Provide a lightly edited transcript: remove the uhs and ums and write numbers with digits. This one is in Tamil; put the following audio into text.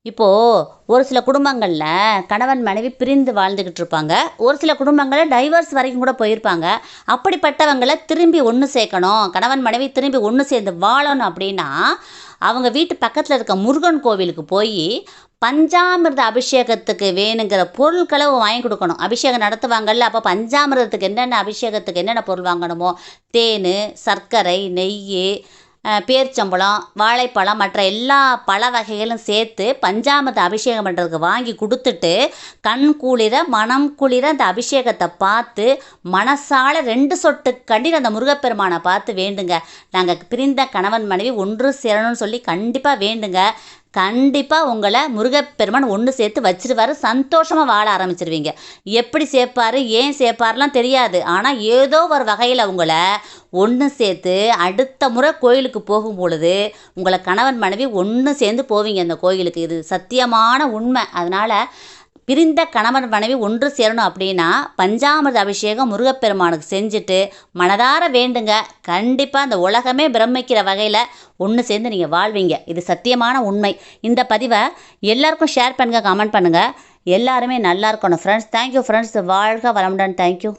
இப்போது ஒரு சில குடும்பங்களில் கணவன் மனைவி பிரிந்து வாழ்ந்துக்கிட்டு இருப்பாங்க. ஒரு சில குடும்பங்களில் டைவர்ஸ் வரைக்கும் கூட போயிருப்பாங்க. அப்படிப்பட்டவங்கள திரும்பி ஒன்று சேர்க்கணும், கணவன் மனைவி திரும்பி ஒன்று சேர்ந்து வாழணும் அப்படின்னா, அவங்க வீட்டு பக்கத்தில் இருக்க முருகன் கோவிலுக்கு போய் பஞ்சாமிர்த அபிஷேகத்துக்கு வேணுங்கிற பொருட்களை வாங்கி கொடுக்கணும். அபிஷேகம் நடத்துவாங்கல்ல, அப்போ பஞ்சாமிர்தத்துக்கு என்னென்ன அபிஷேகத்துக்கு என்னென்ன பொருள் வாங்கணுமோ, தேன், சர்க்கரை, நெய், பேரிச்சம்பழம், வாழைப்பழம், மற்ற எல்லா பழ வகைகளும் சேர்த்து பஞ்சாமிர்த அபிஷேகம் பண்ணுறதுக்கு வாங்கி கொடுத்துட்டு, கண் குளிர மனம் குளிர அந்த அபிஷேகத்தை பார்த்து மனசால 2 சொட்டு கண்ணீர் அந்த முருகப்பெருமானை பார்த்து வேண்டுங்க. நாங்கள் பிரிந்த கணவன் மனைவி ஒன்று சேரணும்னு சொல்லி கண்டிப்பாக வேண்டுங்க. கண்டிப்பாக உங்களை முருகப்பெருமான் ஒன்று சேர்த்து வச்சிருவாரு. சந்தோஷமாக வாழ ஆரம்பிச்சிருவீங்க. எப்படி சேர்ப்பார், ஏன் சேர்ப்பார்லாம் தெரியாது. ஆனால் ஏதோ ஒரு வகையில் உங்களை ஒன்று சேர்த்து அடுத்த முறை கோயிலுக்கு போகும் பொழுது உங்களை கணவன் மனைவி ஒன்று சேர்ந்து போவீங்க அந்த கோயிலுக்கு. இது சத்தியமான உண்மை. அதனால் பிரிந்த கணவன் மனைவி ஒன்று சேரணும் அப்படின்னா பஞ்சாமிர்த அபிஷேகம் முருகப்பெருமானுக்கு செஞ்சுட்டு மனதார வேண்டுங்க. கண்டிப்பாக அந்த உலகமே பிரமிக்கிற வகையில் ஒன்று சேர்ந்து நீங்கள் வாழ்வீங்க. இது சத்தியமான உண்மை. இந்த பதிவை எல்லாருக்கும் ஷேர் பண்ணுங்கள், கமெண்ட் பண்ணுங்கள். எல்லாருமே நல்லா இருக்கணும் ஃப்ரெண்ட்ஸ். Thank you friends. வாழ்க வளமுடன். தேங்க்யூ.